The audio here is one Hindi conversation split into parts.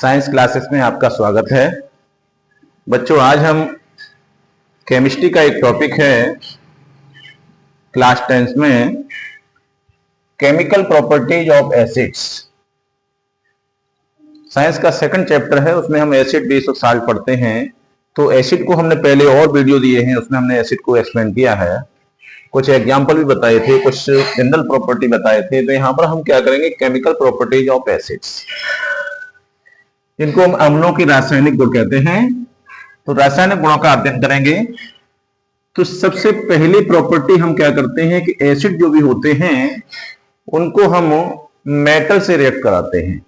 साइंस क्लासेस में आपका स्वागत है। बच्चों, आज हम केमिस्ट्री का एक टॉपिक है क्लास 10 में, chemical properties of acids. Science का सेकंड चैप्टर है, उसमें हम एसिड बेस और साल्ट पढ़ते हैं। तो एसिड को हमने पहले और वीडियो दिए हैं, उसमें हमने एसिड को एक्सप्लेन किया है, कुछ एग्जाम्पल भी बताए थे, कुछ जनरल प्रॉपर्टी बताए थे। तो यहां पर हम क्या करेंगे, केमिकल प्रॉपर्टीज ऑफ एसिड्स, जिनको हम अम्लों की रासायनिक गुण कहते हैं। तो रासायनिक गुणों का अध्ययन करेंगे। तो सबसे पहली प्रॉपर्टी हम क्या करते हैं कि एसिड जो भी होते हैं उनको हम मेटल से रिएक्ट कराते हैं।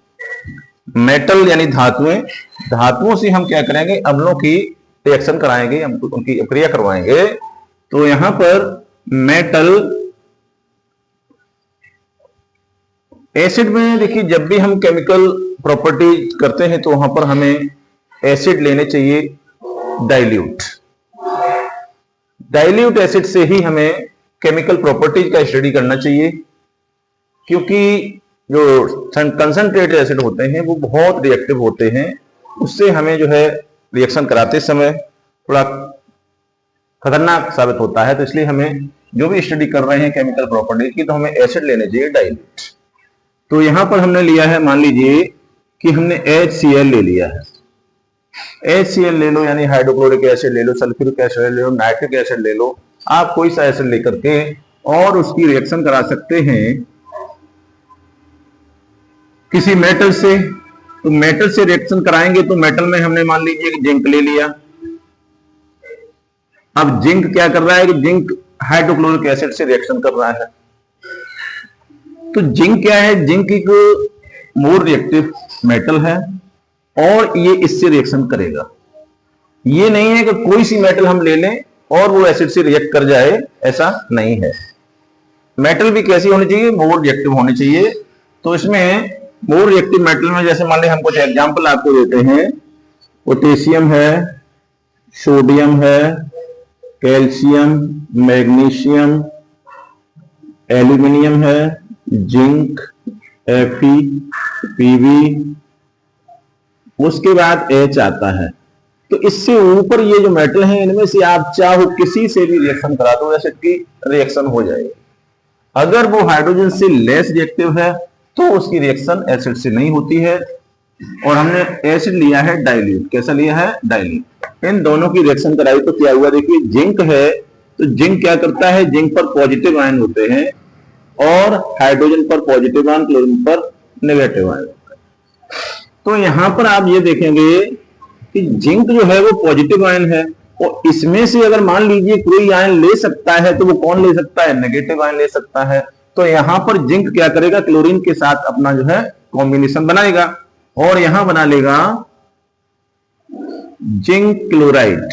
मेटल यानी धातुएं, धातुओं से हम क्या करेंगे, अम्लों की रिएक्शन कराएंगे, हम उनकी क्रिया करवाएंगे। तो यहां पर मेटल एसिड में देखिए, जब भी हम केमिकल प्रॉपर्टी करते हैं तो वहां पर हमें एसिड लेने चाहिए डाइल्यूट। डाइल्यूट एसिड से ही हमें केमिकल प्रॉपर्टीज का स्टडी करना चाहिए, क्योंकि जो कंसंट्रेटेड एसिड होते हैं वो बहुत रिएक्टिव होते हैं। उससे हमें जो है रिएक्शन कराते समय थोड़ा खतरनाक साबित होता है। तो इसलिए हमें जो भी स्टडी कर रहे हैं केमिकल प्रॉपर्टीज की, तो हमें एसिड लेने चाहिए डाइल्यूट। तो यहां पर हमने लिया है, मान लीजिए कि हमने HCl ले लिया है। HCl ले लो, यानी हाइड्रोक्लोरिक एसिड ले लो, सल्फ्यूरिक एसिड ले लो, नाइट्रिक एसिड ले लो, आप कोई सा एसिड लेकर के और उसकी रिएक्शन करा सकते हैं किसी मेटल से। तो मेटल से रिएक्शन कराएंगे तो मेटल में हमने मान लीजिए कि जिंक ले लिया। अब जिंक क्या कर रहा है कि जिंक हाइड्रोक्लोरिक एसिड से रिएक्शन कर रहा है। तो जिंक क्या है, जिंक एक मोर रिएक्टिव मेटल है और ये इससे रिएक्शन करेगा। ये नहीं है कि कोई सी मेटल हम ले लें और वो एसिड से रिएक्ट कर जाए, ऐसा नहीं है। मेटल भी कैसी होनी चाहिए, मोर रिएक्टिव होनी चाहिए। तो इसमें मोर रिएक्टिव मेटल में जैसे मान लें, हम कुछ एग्जांपल आपको देते हैं। पोटेशियम है, सोडियम है, कैल्शियम, मैग्नीशियम, एल्यूमिनियम है, जिंक, Fe, Pb, उसके बाद H आता है। तो इससे ऊपर ये जो मेटल हैं, इनमें से आप चाहो किसी से भी रिएक्शन करा दो, एसिड की रिएक्शन हो जाएगी। अगर वो हाइड्रोजन से लेस रिएक्टिव है तो उसकी रिएक्शन एसिड से नहीं होती है। और हमने एसिड लिया है डाइल्यूट। कैसा लिया है, डाइल्यूट। इन दोनों की रिएक्शन कराई तो क्या हुआ, देखिए जिंक है तो जिंक क्या करता है, जिंक पर पॉजिटिव आयन होते हैं और हाइड्रोजन पर पॉजिटिव आयन, क्लोरीन पर नेगेटिव आयन। तो यहां पर आप ये देखेंगे कि जिंक जो है वो पॉजिटिव आयन है, और इसमें से अगर मान लीजिए कोई आयन ले सकता है तो वो कौन ले सकता है, नेगेटिव आयन ले सकता है। तो यहां पर जिंक क्या करेगा, क्लोरीन के साथ अपना जो है कॉम्बिनेशन बनाएगा और यहां बना लेगा zinc chloride.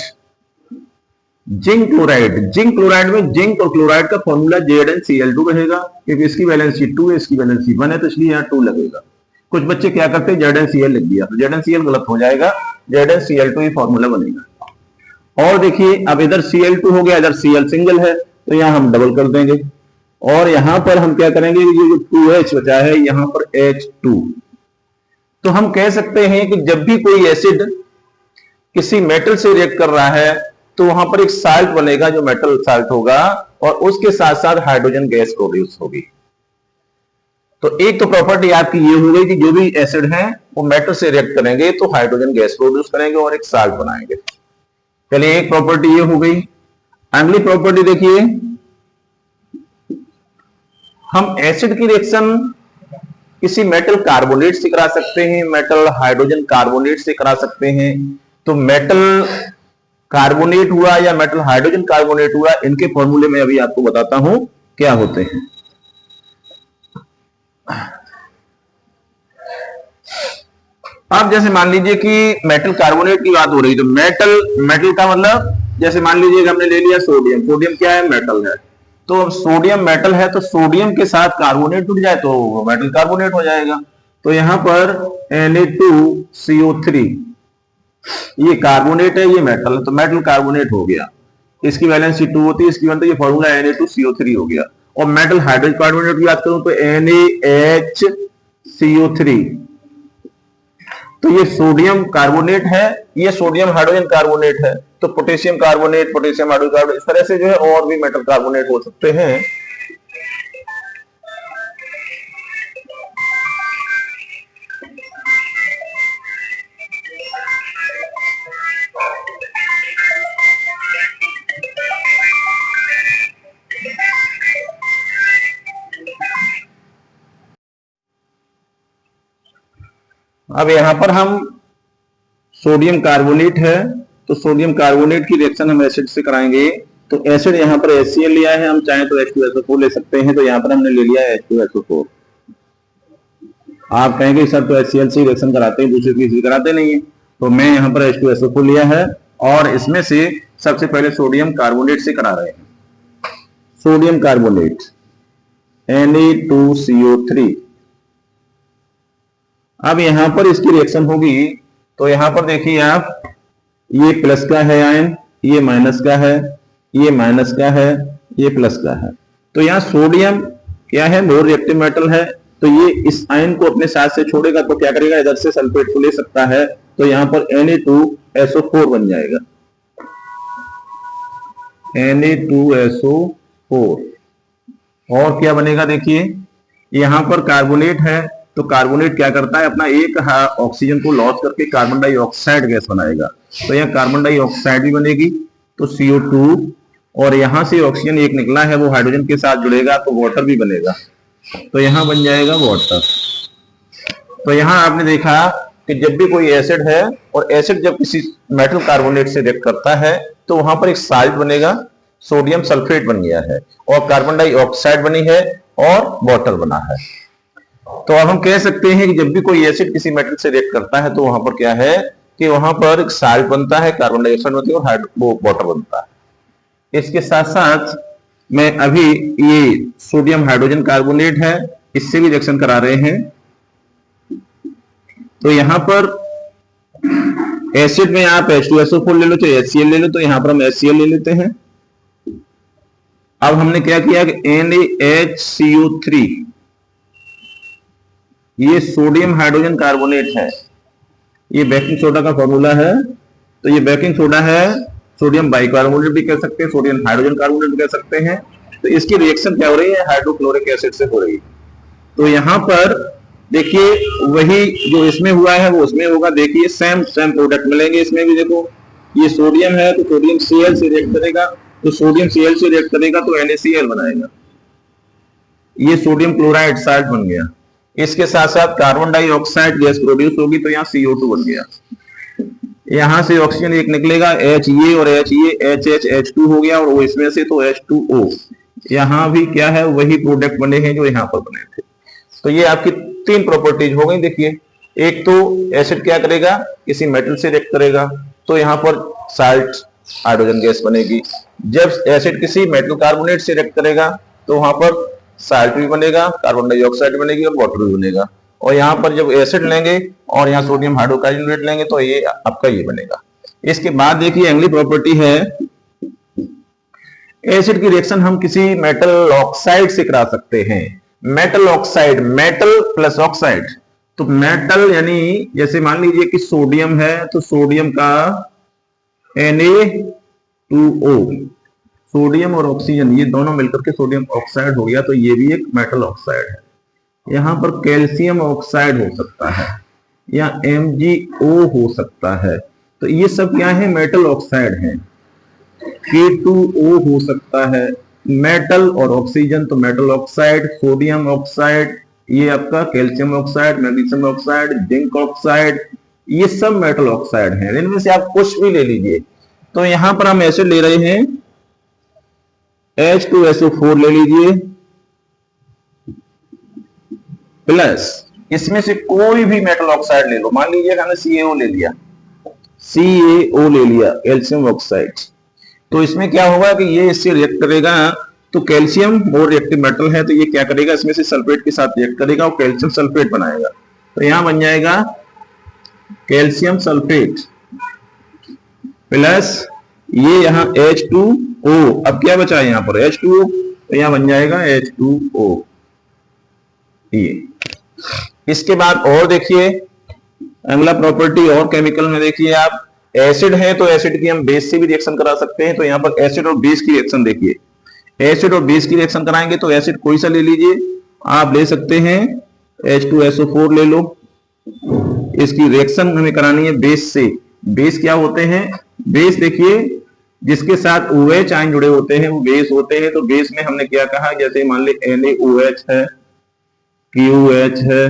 Zinc chloride, zinc chloride में जिंक और क्लोराइड का फॉर्मूला ZnCl2 रहेगा, क्योंकि इसकी वैलेंसी 2 है, इसकी वैलेंसी 1 है, तो इसलिए यहाँ 2 लगेगा। कुछ बच्चे क्या करते हैं, ZnCl लिख दिया, तो ZnCl गलत हो जाएगा, ZnCl2 ही फॉर्मूला बनेगा। और देखिए अब इधर Cl2 हो गया, इधर Cl सिंगल है, तो यहां हम डबल कर देंगे। और यहां पर हम क्या करेंगे, ये जो 2H बचा है यहां पर H2। तो हम कह सकते हैं कि जब भी कोई एसिड किसी मेटल से रिएक्ट कर रहा है तो वहां पर एक साल्ट बनेगा जो मेटल साल्ट होगा, और उसके साथ साथ हाइड्रोजन गैस प्रोड्यूस होगी। तो एक तो प्रॉपर्टी आपकी ये हो गई कि जो भी एसिड हैं वो मेटल से रिएक्ट करेंगे तो हाइड्रोजन गैस प्रोड्यूस करेंगे और एक साल्ट बनाएंगे। चलिए, एक प्रॉपर्टी ये हो गई। अगली प्रॉपर्टी देखिए, हम एसिड की रिएक्शन किसी मेटल कार्बोनेट से करा सकते हैं, मेटल हाइड्रोजन कार्बोनेट से करा सकते हैं। तो मेटल कार्बोनेट हुआ या मेटल हाइड्रोजन कार्बोनेट हुआ, इनके फॉर्मूले में अभी आपको बताता हूं क्या होते हैं। अब जैसे मान लीजिए कि मेटल कार्बोनेट की बात हो रही, तो मेटल का मतलब, जैसे मान लीजिए कि हमने ले लिया सोडियम। सोडियम क्या है, मेटल है। तो सोडियम मेटल है, तो सोडियम के साथ कार्बोनेट जुड़ जाए तो मेटल कार्बोनेट हो जाएगा। तो यहां पर Na2CO3, ये कार्बोनेट है, ये मेटल है, तो मेटल कार्बोनेट हो गया। इसकी वैलेंसी 2 होती है, इसकी वैलेंसी, ये फॉर्मूला Na2CO3 हो गया। और मेटल हाइड्रोजन कार्बोनेट की बात करूं तो NaHCO3, तो ये सोडियम कार्बोनेट है, ये सोडियम हाइड्रोजन कार्बोनेट है, तो potassium carbonate, potassium hydrogen carbonate, इस तरह से जो है और भी मेटल कार्बोनेट हो सकते हैं। अब यहां पर हम सोडियम कार्बोनेट है, तो सोडियम कार्बोनेट की रिएक्शन हम एसिड से कराएंगे। तो एसिड यहां पर HCl लिया है, हम चाहें तो H2SO4 ले सकते हैं, तो यहां पर हमने ले लिया है H2SO4। आप कहेंगे सर तो HCl से रिएक्शन कराते हैं, दूसरी चीज कराते नहीं है, तो मैं यहां पर H2SO4 लिया है और इसमें से सबसे पहले सोडियम कार्बोनेट से करा रहे हैं। Sodium carbonate Na2CO3। अब यहां पर इसकी रिएक्शन होगी, तो यहां पर देखिए आप, ये प्लस का है आयन, ये माइनस का है, ये माइनस का है, ये प्लस का है। तो यहां सोडियम क्या है, मोर रिएक्टिव मेटल है, तो ये इस आयन को अपने साथ से छोड़ेगा तो क्या करेगा, इधर से सल्फेट को ले सकता है, तो यहां पर Na2SO4 बन जाएगा, Na2SO4। और क्या बनेगा, देखिए यहां पर कार्बोनेट है, तो कार्बोनेट क्या करता है, अपना एक ऑक्सीजन को लॉस करके कार्बन डाइऑक्साइड गैस बनाएगा, तो यहाँ कार्बन डाइऑक्साइड भी बनेगी, तो CO2, और यहां से ऑक्सीजन एक निकला है वो हाइड्रोजन के साथ जुड़ेगा तो वाटर भी बनेगा, तो यहां बन जाएगा वाटर। तो यहां आपने देखा कि जब भी कोई एसिड है और एसिड जब किसी मेटल कार्बोनेट से रिएक्ट करता है तो वहां पर एक साल्ट बनेगा, सोडियम सल्फेट बन गया है, और कार्बन डाइऑक्साइड बनी है और वाटर बना है। तो अब हम कह सकते हैं कि जब भी कोई एसिड किसी मेटल से रिएक्ट करता है तो वहां पर क्या है कि वहां पर एक साल्ट बनता है, कार्बन डाइऑक्साइड बनती है और वो वाटर बनता है। इसके साथ साथ मैं अभी ये सोडियम हाइड्रोजन कार्बोनेट है, इससे भी रिएक्शन करा रहे हैं। तो यहां पर एसिड में आप H2SO4 ले लो चाहे HCl ले लो, तो यहां पर हम HCl ले लेते हैं। अब हमने क्या किया कि NaHCO3, ये सोडियम हाइड्रोजन कार्बोनेट है, ये बेकिंग सोडा का फॉर्मूला है, तो ये बेकिंग सोडा है, सोडियम बाइकार्बोनेट भी कह सकते हैं, सोडियम हाइड्रोजन कार्बोनेट भी कह सकते हैं। तो इसकी रिएक्शन क्या हो रही है, हाइड्रोक्लोरिक एसिड से हो रही है। तो यहां पर देखिए वही जो इसमें हुआ है वो उसमें होगा, देखिए सेम प्रोडक्ट मिलेंगे इसमें भी। देखो ये सोडियम है तो सोडियम Cl से रिएक्ट करेगा, तो सोडियम Cl से रिएक्ट करेगा तो NaCl बनाएगा, ये सोडियम क्लोराइड साल्ट बन गया। इसके साथ साथ कार्बन डाइऑक्साइड गैस प्रोड्यूस होगी, तो यहाँ CO2 बन गया। यहां से ऑक्सीजन एक निकलेगा, HA और HA, HH H2 हो गया, और वो इसमें से तो H2O। यहां भी क्या है, वही प्रोडक्ट बने हैं जो यहाँ पर बने थे। तो ये आपकी तीन प्रॉपर्टीज हो गई। देखिए एक तो एसिड क्या करेगा, किसी मेटल से रिएक्ट करेगा, तो यहाँ पर साल्ट हाइड्रोजन गैस बनेगी। जब एसिड किसी मेटल कार्बोनेट से रिएक्ट करेगा तो वहां पर साल्ट भी बनेगा, कार्बन डाइऑक्साइड बनेगी और वाटर भी बनेगा। और यहाँ पर जब एसिड लेंगे और यहाँ सोडियम हाइड्रोकार्बोनेट लेंगे तो ये आपका ये बनेगा। इसके बाद देखिए अगली प्रॉपर्टी है, एसिड की रिएक्शन हम किसी मेटल ऑक्साइड से करा सकते हैं। Metal oxide, metal plus oxide, तो मेटल यानी जैसे मान लीजिए कि सोडियम है, तो सोडियम का Na2O, सोडियम और ऑक्सीजन ये दोनों मिलकर के सोडियम ऑक्साइड हो गया, तो ये भी एक मेटल ऑक्साइड है। यहां पर कैल्शियम ऑक्साइड हो सकता है या MgO हो सकता है, तो ये सब क्या है, मेटल ऑक्साइड है। K2O हो सकता है, मेटल और ऑक्सीजन तो मेटल ऑक्साइड, सोडियम ऑक्साइड, ये आपका calcium oxide, magnesium oxide, zinc oxide, ये सब मेटल ऑक्साइड हैं। इनमें से आप कुछ भी ले लीजिए। तो यहां पर हम एसिड ले रहे हैं, H2SO4 ले लीजिए, प्लस इसमें से कोई भी मेटल ऑक्साइड ले लो। मान लीजिए हमने CaO ले लिया, CaO ले लिया, कैल्शियम ऑक्साइड, तो इसमें क्या होगा कि ये इससे रिएक्ट करेगा, तो कैल्शियम मोर रिएक्टिव मेटल है, तो ये क्या करेगा, इसमें से सल्फेट के साथ रिएक्ट करेगा और कैल्शियम सल्फेट बनाएगा, तो यहां बन जाएगा कैल्शियम सल्फेट प्लस ये यहां H2O। अब क्या बचा है यहां पर H2O, तो यहां बन जाएगा H2O। ये इसके बाद और देखिए अगला प्रॉपर्टी और केमिकल में देखिए आप, एसिड है तो एसिड की हम बेस से भी रिएक्शन करा सकते हैं। तो यहाँ पर एसिड और बेस की रिएक्शन देखिए, एसिड और बेस की रिएक्शन कराएंगे तो एसिड कोई सा ले लीजिए, आप ले सकते हैं H2SO4 ले लो। इसकी रिएक्शन हमें करानी है बेस से। बेस क्या होते हैं? बेस देखिए जिसके साथ OH आयन जुड़े होते हैं वो बेस होते हैं। तो बेस में हमने क्या कहा, जैसे मान ली NaOH है, QOH है,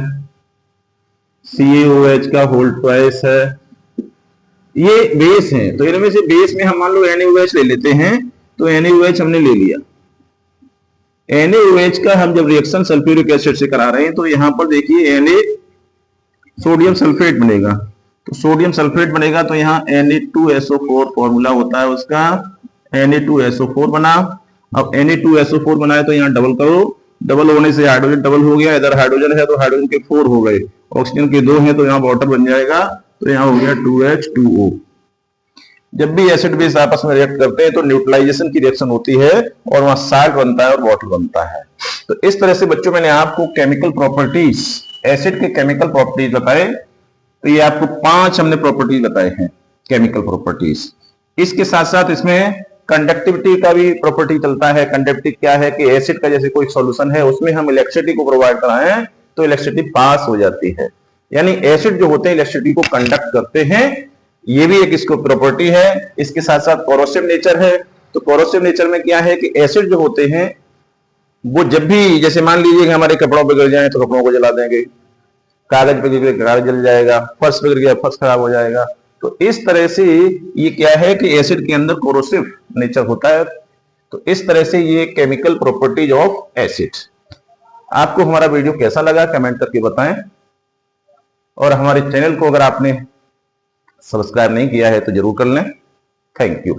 CaOH का होल ट्वाइस है, ये बेस है। तो इनमें से बेस में हम मान लो NaOH ले लेते हैं, तो NaOH हमने ले लिया। NaOH का हम जब रिएक्शन सल्फ्यूरिक एसिड से करा रहे हैं तो यहां पर देखिए Na सोडियम सल्फेट बनेगा। तो सोडियम सल्फेट बनेगा तो यहाँ Na2SO4 फॉर्मूला होता है उसका, Na2SO4 बना। अब Na2SO4 बनाए तो यहाँ डबल करो, डबल होने से हाइड्रोजन डबल हो गया, इधर हाइड्रोजन है तो हाइड्रोजन के 4 हो गए, ऑक्सीजन के 2 हैं तो यहाँ वाटर बन जाएगा, तो यहाँ हो गया 2H2O। जब भी एसिड बेस आपस में रिएक्ट करते हैं तो न्यूट्रलाइजेशन की रिएक्शन होती है और वहां साल्ट बनता है और वाटर बनता है। तो इस तरह से बच्चों मैंने आपको केमिकल प्रॉपर्टीज, एसिड के केमिकल प्रॉपर्टीज बताए। तो ये आपको 5 हमने प्रॉपर्टीज बताए हैं केमिकल प्रॉपर्टीज। इसके साथ साथ इसमें कंडक्टिविटी का भी प्रॉपर्टी चलता है। कंडक्टिविटी क्या है कि एसिड का जैसे कोई सॉल्यूशन है उसमें हम इलेक्ट्रिसिटी को प्रोवाइड कराएं तो इलेक्ट्रिसिटी पास हो जाती है, यानी एसिड जो होते हैं इलेक्ट्रिसिटी को कंडक्ट करते हैं, ये भी एक इसको प्रॉपर्टी है। इसके साथ साथ कोरोसिव नेचर है। तो कोरोसिव नेचर में क्या है कि एसिड जो होते हैं वो जब भी, जैसे मान लीजिए कि हमारे कपड़ों पे गिर जाए तो कपड़ों को जला देंगे, कागज पे गिर गया कागज जल जाएगा, फर्श पे गिर गया फर्श खराब हो जाएगा। तो इस तरह से ये क्या है कि एसिड के अंदर कोरोसिव नेचर होता है। तो इस तरह से ये केमिकल प्रॉपर्टीज ऑफ एसिड। आपको हमारा वीडियो कैसा लगा कमेंट करके बताएं, और हमारे चैनल को अगर आपने सब्सक्राइब नहीं किया है तो जरूर कर लें। Thank you.